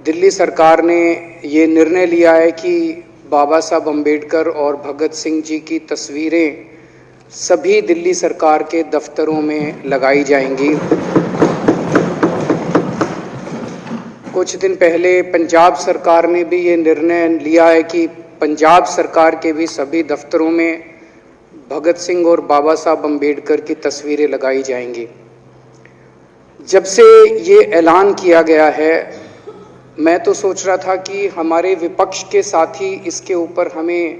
दिल्ली सरकार ने ये निर्णय लिया है कि बाबा साहब अम्बेडकर और भगत सिंह जी की तस्वीरें सभी दिल्ली सरकार के दफ्तरों में लगाई जाएंगी। कुछ दिन पहले पंजाब सरकार ने भी ये निर्णय लिया है कि पंजाब सरकार के भी सभी दफ्तरों में भगत सिंह और बाबा साहब अम्बेडकर की तस्वीरें लगाई जाएंगी। जब से ये ऐलान किया गया है, मैं तो सोच रहा था कि हमारे विपक्ष के साथी इसके ऊपर हमें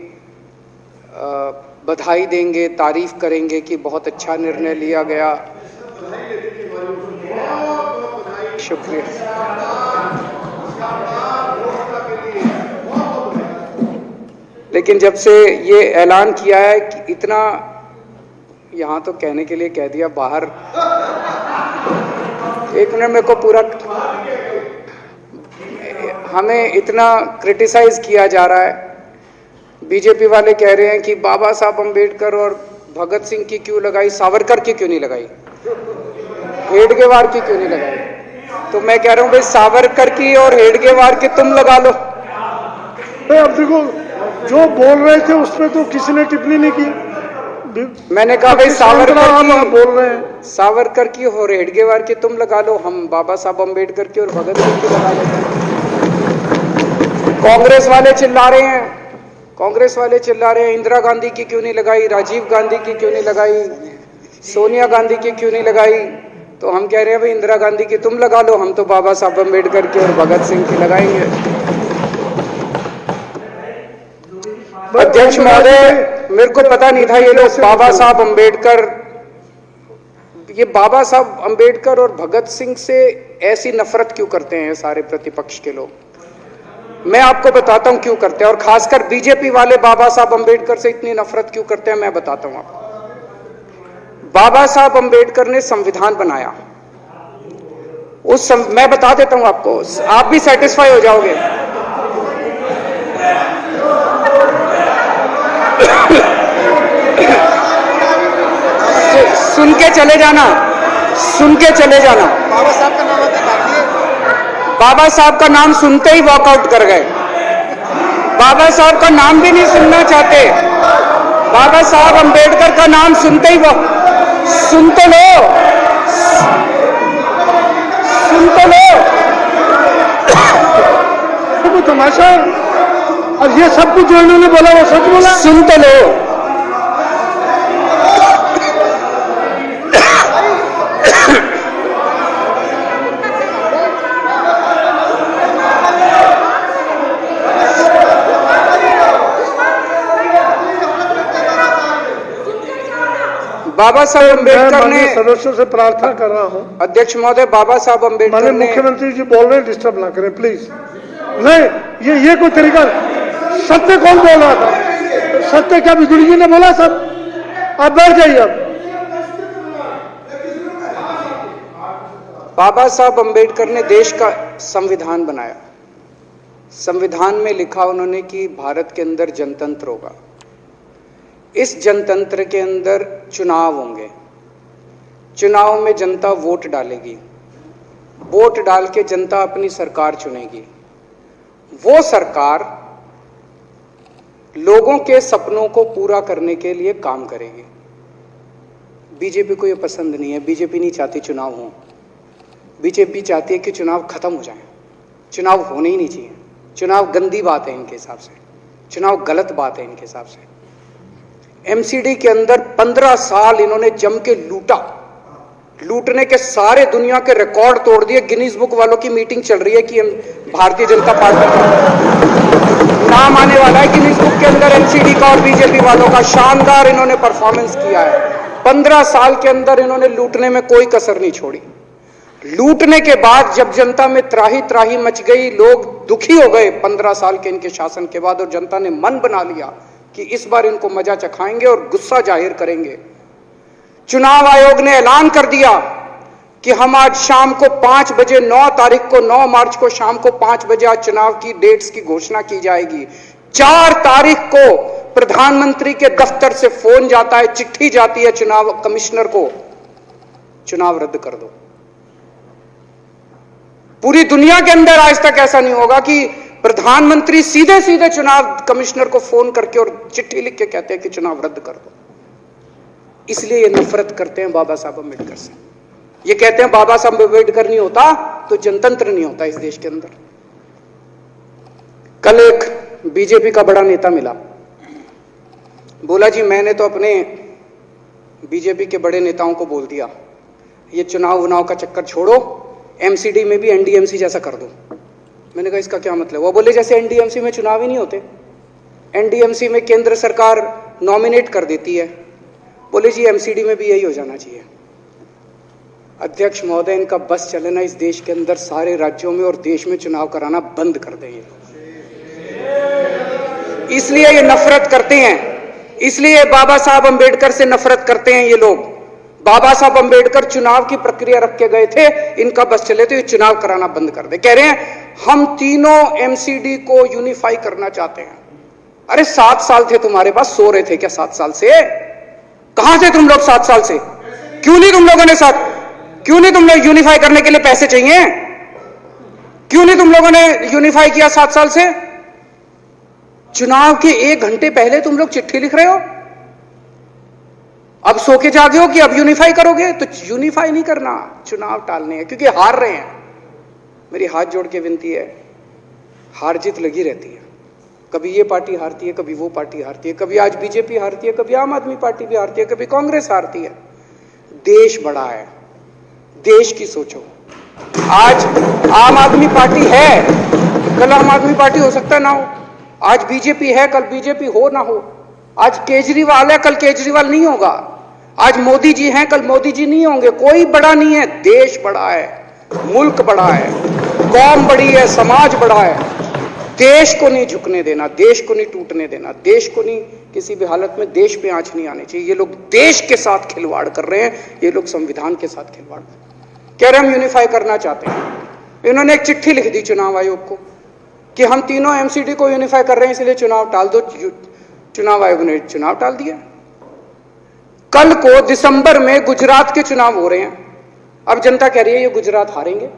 बधाई देंगे, तारीफ करेंगे कि बहुत अच्छा निर्णय लिया गया। शुक्रिया। लेकिन जब से ये ऐलान किया है कि इतना, यहाँ तो कहने के लिए कह दिया, बाहर एक मिनट मेरे को पूरा, हमें इतना क्रिटिसाइज किया जा रहा है। बीजेपी वाले कह रहे हैं कि बाबा साहब अम्बेडकर और भगत सिंह की क्यों लगाई, सावरकर की क्यों नहीं लगाई, हेडगेवार की क्यों नहीं लगाई। तो मैं कह रहा हूं भाई सावरकर की और हेडगेवार की तुम लगा लो। अब देखो, जो बोल रहे थे उसमें तो किसी ने टिप्पणी नहीं की। मैंने कहा भाई सावरकर की बोल रहे हैं, सावरकर की और हेडगेवार की तुम लगा लो, हम बाबा साहब अम्बेडकर की और भगत सिंह की लगा लेते हैं। कांग्रेस वाले चिल्ला रहे हैं, इंदिरा गांधी की क्यों नहीं लगाई, राजीव गांधी की क्यों नहीं लगाई, सोनिया गांधी की क्यों नहीं लगाई। तो हम कह रहे हैं भाई इंदिरा गांधी की तुम लगा लो, हम तो बाबा साहब अम्बेडकर की और भगत सिंह की लगाएंगे। अध्यक्ष महोदय, मेरे को पता नहीं था ये लोग बाबा साहब अम्बेडकर और भगत सिंह से ऐसी नफरत क्यों करते हैं सारे प्रतिपक्ष के लोग। मैं आपको बताता हूं क्यों करते हैं, और खासकर बीजेपी वाले बाबा साहब अम्बेडकर से इतनी नफरत क्यों करते हैं, मैं बताता हूं आपको। बाबा साहब अम्बेडकर ने संविधान बनाया, मैं बता देता हूं आपको, आप भी सेटिस्फाई हो जाओगे। सुन के चले जाना। बाबा साहब का नाम सुनते ही वॉकआउट कर गए। बाबा साहब का नाम भी नहीं सुनना चाहते। बाबा साहब अम्बेडकर का नाम सुनते ही सुन तो लो। तो तमाशा, और ये सब कुछ जो इन्होंने बोला वो सच बोला। सुन तो लो। बाबा साहब अम्बेडकर ने, सदस्यों से प्रार्थना कर रहा हूं, अध्यक्ष महोदय, बाबा साहब अम्बेडकर ने, मुख्यमंत्री जी बोल रहे हैं, डिस्टर्ब ना करें प्लीज। नहीं, ये कोई तरीका। सत्य कौन बोल रहा था? सत्य क्या बिजुली जी ने बोला? सब आप बैठ जाइए। अब बाबा साहब अम्बेडकर ने देश का संविधान बनाया। संविधान में लिखा उन्होंने कि भारत के अंदर जनतंत्र होगा। इस जनतंत्र के अंदर चुनाव होंगे। चुनाव में जनता वोट डालेगी। वोट डाल के जनता अपनी सरकार चुनेगी। वो सरकार लोगों के सपनों को पूरा करने के लिए काम करेगी। बीजेपी को ये पसंद नहीं है। बीजेपी नहीं चाहती चुनाव हो। बीजेपी चाहती है कि चुनाव खत्म हो जाए। चुनाव होने ही नहीं चाहिए। चुनाव गंदी बात है इनके हिसाब से। चुनाव गलत बात है इनके हिसाब से। एमसीडी के अंदर 15 साल इन्होंने जम के लूटा। लूटने के सारे दुनिया के रिकॉर्ड तोड़ दिए। गिनीज बुक वालों की मीटिंग चल रही है कि भारतीय जनता पार्टी का नाम आने वाला है गिनीज बुक के अंदर एमसीडी का और बीजेपी वालों का। शानदार इन्होंने परफॉर्मेंस किया है। 15 साल के अंदर इन्होंने लूटने में कोई कसर नहीं छोड़ी। लूटने के बाद जब जनता में त्राही त्राही मच गई, लोग दुखी हो गए 15 साल के इनके शासन के बाद, और जनता ने मन बना लिया कि इस बार इनको मजा चखाएंगे और गुस्सा जाहिर करेंगे। चुनाव आयोग ने ऐलान कर दिया कि हम आज शाम को 5 बजे 9 तारीख को 9 मार्च को शाम को 5 बजे आज चुनाव की डेट्स की घोषणा की जाएगी। 4 तारीख को प्रधानमंत्री के दफ्तर से फोन जाता है, चिट्ठी जाती है चुनाव कमिश्नर को, चुनाव रद्द कर दो। पूरी दुनिया के अंदर आज तक ऐसा नहीं होगा कि प्रधानमंत्री सीधे सीधे चुनाव कमिश्नर को फोन करके और चिट्ठी लिख के कहते हैं कि चुनाव रद्द कर दो। इसलिए ये नफरत करते हैं बाबा साहब अम्बेडकर से। ये कहते हैं बाबा साहब अम्बेडकर नहीं होता तो जनतंत्र नहीं होता इस देश के अंदर। कल एक बीजेपी का बड़ा नेता मिला, बोला जी मैंने तो अपने बीजेपी के बड़े नेताओं को बोल दिया ये चुनाव का चक्कर छोड़ो, एमसीडी में भी एनडीएमसी जैसा कर दो। मैंने कहा इसका क्या मतलब? वो बोले जैसे एनडीएमसी में चुनाव ही नहीं होते, एनडीएमसी में केंद्र सरकार नॉमिनेट कर देती है, बोले जी एमसीडी में भी यही हो जाना चाहिए। अध्यक्ष महोदय, इनका बस चलना इस देश के अंदर सारे राज्यों में और देश में चुनाव कराना बंद कर दें। इसलिए ये नफरत करते हैं, इसलिए बाबा साहब अंबेडकर से नफरत करते हैं ये लोग। बाबा साहब अंबेडकर चुनाव की प्रक्रिया रख के गए थे, इनका बस चले तो ये चुनाव कराना बंद कर दे। कह रहे हैं हम तीनों एमसीडी को यूनिफाई करना चाहते हैं। अरे 7 साल थे तुम्हारे पास, सो रहे थे क्या 7 साल से? कहां थे तुम लोग 7 साल से? क्यों नहीं तुम लोगों ने क्यों नहीं तुम लोग यूनिफाई करने के लिए पैसे चाहिए? क्यों नहीं तुम लोगों ने यूनिफाई किया 7 साल से? चुनाव के 1 घंटे पहले तुम लोग चिट्ठी लिख रहे हो, अब सो के जागे हो कि अब यूनिफाई करोगे। तो यूनिफाई नहीं करना, चुनाव टालने हैं, क्योंकि हार रहे हैं। मेरी हाथ जोड़ के विनती है, हार जीत लगी रहती है, कभी ये पार्टी हारती है, कभी वो पार्टी हारती है, कभी आज बीजेपी हारती है, कभी आम आदमी पार्टी भी हारती है, कभी कांग्रेस हारती है। देश बड़ा है, देश की सोचो। आज आम आदमी पार्टी है, कल आम आदमी पार्टी हो सकता है ना हो। आज बीजेपी है, कल बीजेपी हो ना हो। आज केजरीवाल है, कल केजरीवाल नहीं होगा। आज मोदी जी हैं, कल मोदी जी नहीं होंगे। कोई बड़ा नहीं है, देश बड़ा है, मुल्क बड़ा है, कौम बड़ी है, समाज बड़ा है। देश को नहीं झुकने देना, देश को नहीं टूटने देना, देश को नहीं किसी भी हालत में देश पे आंच नहीं आनी चाहिए। ये लोग देश के साथ खिलवाड़ कर रहे हैं, ये लोग संविधान के साथ खिलवाड़ कह रहे हैं। हम यूनिफाई करना चाहते हैं। इन्होंने एक चिट्ठी लिख दी चुनाव आयोग को कि हम तीनों एमसीडी को यूनिफाई कर रहे हैं, इसलिए चुनाव टाल दो। चुनाव आयोग ने चुनाव टाल दिया। कल को दिसंबर में गुजरात के चुनाव हो रहे हैं। अब जनता कह रही है ये गुजरात हारेंगे।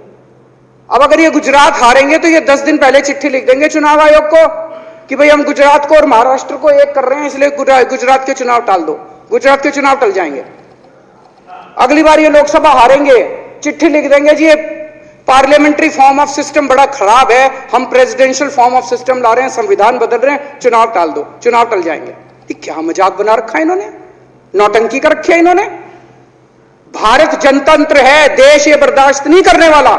अब अगर ये गुजरात हारेंगे तो ये 10 दिन पहले चिट्ठी लिख देंगे चुनाव आयोग को कि भाई हम गुजरात को और महाराष्ट्र को एक कर रहे हैं, इसलिए गुजरात के चुनाव टाल दो। गुजरात के चुनाव टल जाएंगे। अगली बार ये लोकसभा हारेंगे, चिट्ठी लिख देंगे जी ये पार्लियामेंट्री फॉर्म ऑफ सिस्टम बड़ा खराब है, हम प्रेसिडेंशियल फॉर्म ऑफ सिस्टम ला रहे हैं, संविधान बदल रहे हैं, चुनाव टाल दो। चुनाव टल जाएंगे। ये क्या मजाक बना रखा है इन्होंने, नौटंकी कर रखी है इन्होंने। भारत जनतंत्र है, देश ये बर्दाश्त नहीं करने वाला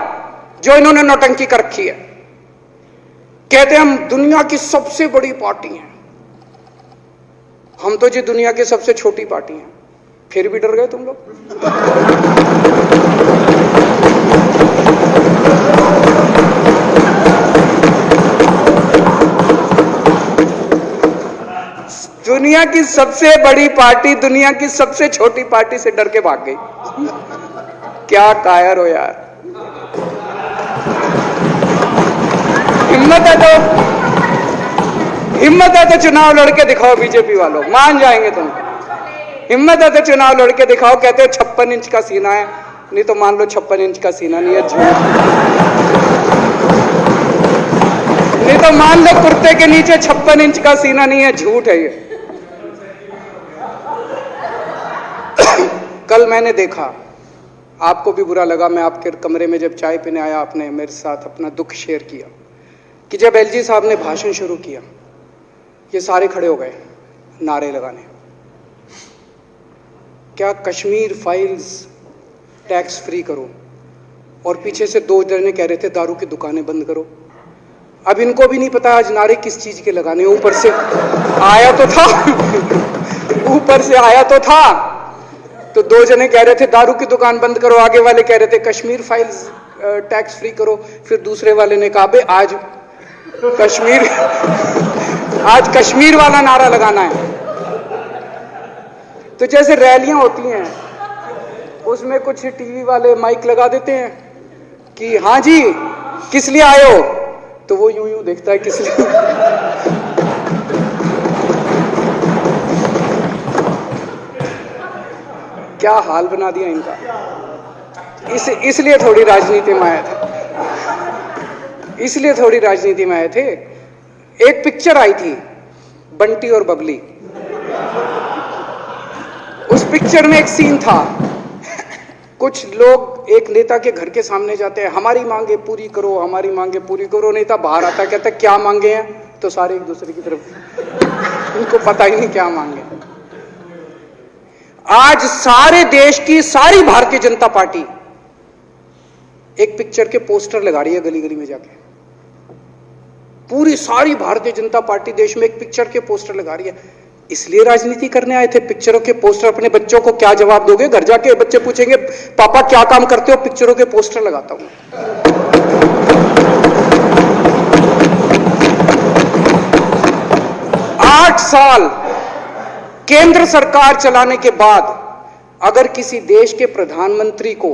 जो इन्होंने नौटंकी कर रखी है। कहते हैं हम दुनिया की सबसे बड़ी पार्टी हैं, हम तो जी दुनिया की सबसे छोटी पार्टी हैं। फिर भी डर गए तुम लोग। दुनिया की सबसे बड़ी पार्टी दुनिया की सबसे छोटी पार्टी से डर के भाग गई। क्या कायर हो यार। हिम्मत है तो चुनाव लड़के दिखाओ बीजेपी वालों, मान जाएंगे तुम। हिम्मत है तो चुनाव लड़के दिखाओ। कहते हैं 56 इंच का सीना है, नहीं तो मान लो 56 इंच का सीना नहीं है, झूठ। नहीं तो मान लो कुर्ते के नीचे 56 इंच का सीना नहीं है, झूठ है ये। कल मैंने देखा, आपको भी बुरा लगा, मैं आपके कमरे में जब चाय पीने आया, आपने मेरे साथ अपना दुख शेयर किया कि जब एलजी साहब ने भाषण शुरू किया, ये सारे खड़े हो गए नारे लगाने। क्या कश्मीर फाइल्स टैक्स फ्री करो, और पीछे से 2 जने कह रहे थे दारू की दुकानें बंद करो। अब इनको भी नहीं पता आज नारे किस चीज के लगाने। ऊपर से आया तो था ऊपर से आया तो था, तो 2 जने कह रहे थे दारू की दुकान बंद करो, आगे वाले कह रहे थे कश्मीर फाइल्स टैक्स फ्री करो, फिर दूसरे वाले ने कहा बे आज कश्मीर वाला नारा लगाना है। तो जैसे रैलियां होती हैं उसमें कुछ टीवी वाले माइक लगा देते हैं कि हाँ जी किस लिए आए हो, तो वो यूं यूं देखता है किस लिए। क्या हाल बना दिया इनका। इसलिए थोड़ी राजनीति में आया था। इसलिए थोड़ी राजनीति में आए थे। एक पिक्चर आई थी बंटी और बबली, उस पिक्चर में एक सीन था, कुछ लोग एक नेता के घर के सामने जाते हैं, हमारी मांगे पूरी करो, हमारी मांगे पूरी करो। नेता बाहर आता कहता क्या मांगे हैं, तो सारे एक दूसरे की तरफ, उनको पता ही नहीं क्या मांगे। आज सारे देश की सारी भारतीय जनता पार्टी एक पिक्चर के पोस्टर लगा रही है गली गली में जाके। पूरी सारी भारतीय जनता पार्टी देश में एक पिक्चर के पोस्टर लगा रही है। इसलिए राजनीति करने आए थे? पिक्चरों के पोस्टर। अपने बच्चों को क्या जवाब दोगे? घर जाके बच्चे पूछेंगे पापा क्या काम करते हो? पिक्चरों के पोस्टर लगाता हूं। 8 साल केंद्र सरकार चलाने के बाद अगर किसी देश के प्रधानमंत्री को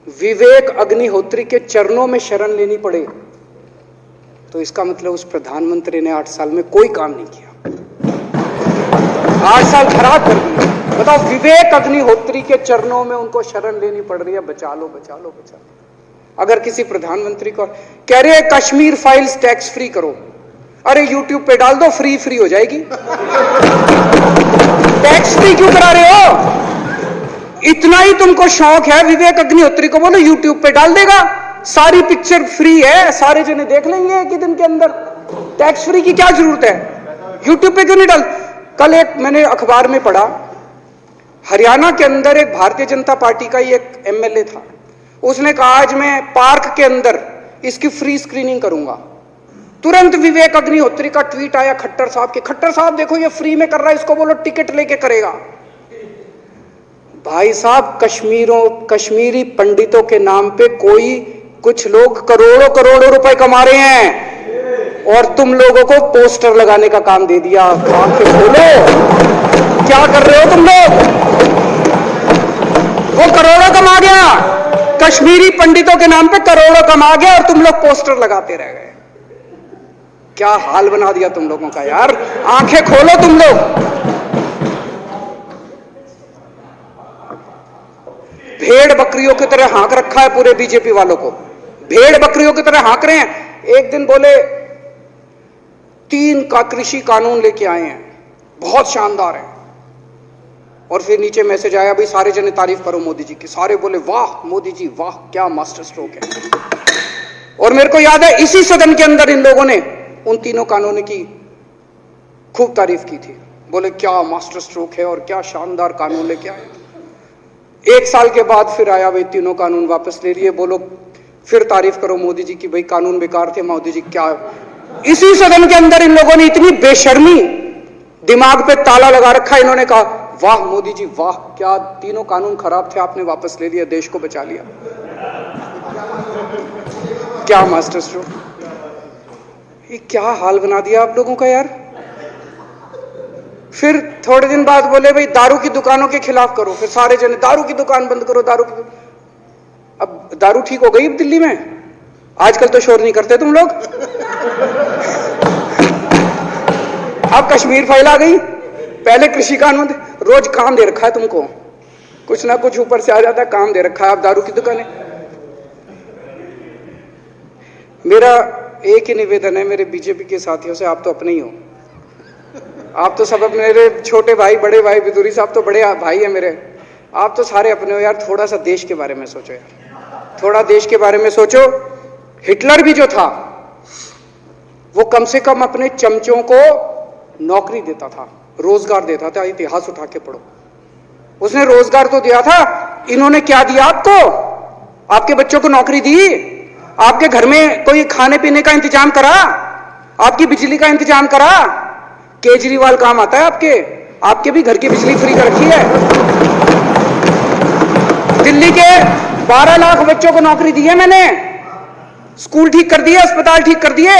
विवेक अग्निहोत्री के चरणों में शरण लेनी पड़े तो इसका मतलब उस प्रधानमंत्री ने 8 साल में कोई काम नहीं किया। 8 साल खराब कर दिए। बताओ, विवेक अग्निहोत्री के चरणों में उनको शरण लेनी पड़ रही है, बचा लो बचा लो बचा लो। अगर किसी प्रधानमंत्री को कह रहे हैं कश्मीर फाइल्स टैक्स फ्री करो, अरे यूट्यूब पे डाल दो, फ्री फ्री हो जाएगी। टैक्स फ्री क्यों करा रहे हो? इतना ही तुमको शौक है, विवेक अग्निहोत्री को बोलो यूट्यूब पे डाल देगा, सारी पिक्चर फ्री है, सारे जने देख लेंगे एक ही दिन के अंदर। टैक्स फ्री की क्या जरूरत है? यूट्यूब पे क्यों नहीं डाल? कल एक मैंने अखबार में पढ़ा, हरियाणा के अंदर एक भारतीय जनता पार्टी का ही एक एमएलए था, उसने कहा आज मैं पार्क के अंदर इसकी फ्री स्क्रीनिंग करूंगा। तुरंत विवेक अग्निहोत्री का ट्वीट आया खट्टर साहब के, खट्टर साहब देखो ये फ्री में कर रहा है, इसको बोलो टिकट लेके करेगा। भाई साहब, कश्मीरी पंडितों के नाम पे कुछ लोग करोड़ों करोड़ों रुपए कमा रहे हैं और तुम लोगों को पोस्टर लगाने का काम दे दिया। आंखें खोलो, क्या कर रहे हो तुम लोग? वो करोड़ों कमा गया, कश्मीरी पंडितों के नाम पे करोड़ों कमा गया और तुम लोग पोस्टर लगाते रह गए। क्या हाल बना दिया तुम लोगों का यार। आंखें खोलो तुम लोग। भेड़ बकरियों की तरह हाँक रखा है पूरे बीजेपी वालों को, भेड़ बकरियों की तरह हाँक रहे हैं। एक दिन बोले 3 का कृषि कानून लेके आए हैं, बहुत शानदार है, और फिर नीचे मैसेज आया भाई सारे जने तारीफ करो मोदी जी की। सारे बोले वाह मोदी जी वाह, क्या मास्टर स्ट्रोक है। और मेरे को याद है इसी सदन के अंदर इन लोगों ने उन 3 कानूनों की खूब तारीफ की थी, बोले क्या मास्टर स्ट्रोक है और क्या शानदार कानून लेके आए। 1 साल के बाद फिर आया भाई 3 कानून वापस ले लिए, बोलो फिर तारीफ करो मोदी जी की, भाई कानून बेकार थे मोदी जी। क्या इसी सदन के अंदर इन लोगों ने इतनी बेशर्मी, दिमाग पे ताला लगा रखा, इन्होंने कहा वाह मोदी जी वाह, क्या 3 कानून खराब थे आपने वापस ले लिया, देश को बचा लिया। क्या मास्टर स्ट्रोक, ये क्या हाल बना दिया आप लोगों का यार। फिर थोड़े दिन बाद बोले भाई दारू की दुकानों के खिलाफ करो, फिर सारे जने दारू की दुकान बंद करो, दारू की। अब दारू ठीक हो गई दिल्ली में? आजकल तो शोर नहीं करते तुम लोग। अब कश्मीर फाइल आ गई, पहले कृषि कानून, रोज काम दे रखा है तुमको, कुछ ना कुछ ऊपर से आ जाता है, काम दे रखा है। अब दारू की दुकानें। मेरा एक ही निवेदन है मेरे बीजेपी के साथियों से, आप तो अपने ही हो, आप तो सब अपने, मेरे छोटे भाई बड़े भाई बिदुरी साहब तो बड़े भाई है मेरे, आप तो सारे अपने हो यार। थोड़ा सा देश के बारे में सोचो यार, थोड़ा देश के बारे में सोचो। हिटलर भी जो था वो कम से कम अपने चमचों को नौकरी देता था, रोजगार देता था। इतिहास उठा के पढ़ो, उसने रोजगार तो दिया था। इन्होंने क्या दिया आपको? आपके बच्चों को नौकरी दी, आपके घर में कोई खाने पीने का इंतजाम करा, आपकी बिजली का इंतजाम करा। केजरीवाल काम आता है आपके भी घर की बिजली फ्री कर रखी है। दिल्ली के 12 लाख बच्चों को नौकरी दी है मैंने, स्कूल ठीक कर दिए, अस्पताल ठीक कर दिए।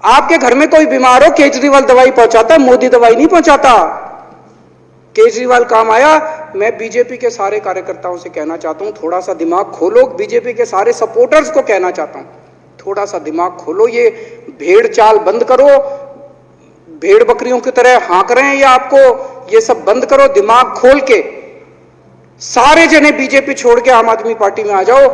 आपके घर में कोई बीमार हो, केजरीवाल दवाई पहुंचाता, मोदी दवाई नहीं पहुंचाता। केजरीवाल काम आया। मैं बीजेपी के सारे कार्यकर्ताओं से कहना चाहता हूं, थोड़ा सा दिमाग खोलो। बीजेपी के सारे सपोर्टर्स को कहना चाहता हूं, थोड़ा सा दिमाग खोलो। ये भेड़ चाल बंद करो, भेड़ बकरियों की तरह हाँक रहे हैं ये आपको, ये सब बंद करो। दिमाग खोल के सारे जने बीजेपी छोड़ के आम आदमी पार्टी में आ जाओ।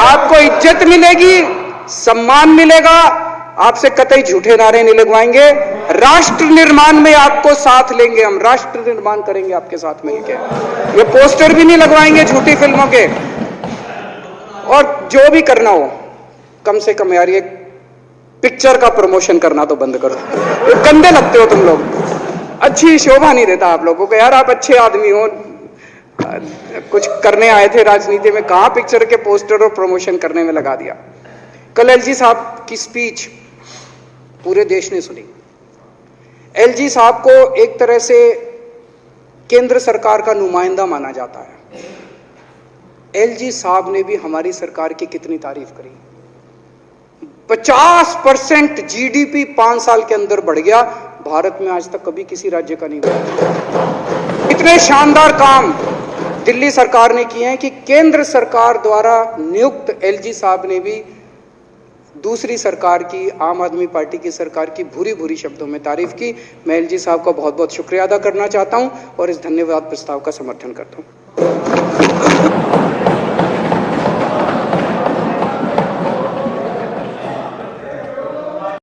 आपको इज्जत मिलेगी, सम्मान मिलेगा, आपसे कतई झूठे नारे नहीं लगवाएंगे। राष्ट्र निर्माण में आपको साथ लेंगे, हम राष्ट्र निर्माण करेंगे आपके साथ मिलकर। ये पोस्टर भी नहीं लगवाएंगे झूठी फिल्मों के। और जो भी करना हो, कम से कम यार ये पिक्चर का प्रमोशन करना तो बंद करो। ये गंदे लगते हो तुम लोग, अच्छी शोभा नहीं देता आप लोगों को। यार आप अच्छे आदमी हो, कुछ करने आए थे राजनीति में, कहां पिक्चर के पोस्टर और प्रमोशन करने में लगा दिया। कल एलजी साहब की स्पीच पूरे देश ने सुनी। एलजी साहब को एक तरह से केंद्र सरकार का नुमाइंदा माना जाता है। एलजी साहब ने भी हमारी सरकार की कितनी तारीफ करी। 50% जीडीपी 5 साल के अंदर बढ़ गया, भारत में आज तक कभी किसी राज्य का नहीं बढ़ा। इतने शानदार काम दिल्ली सरकार ने किए हैं कि केंद्र सरकार द्वारा नियुक्त एलजी साहब ने भी दूसरी सरकार की, आम आदमी पार्टी की सरकार की भूरी भूरी शब्दों में तारीफ की। मैं एलजी साहब का बहुत बहुत शुक्रिया अदा करना चाहता हूं और इस धन्यवाद प्रस्ताव का समर्थन करता हूं।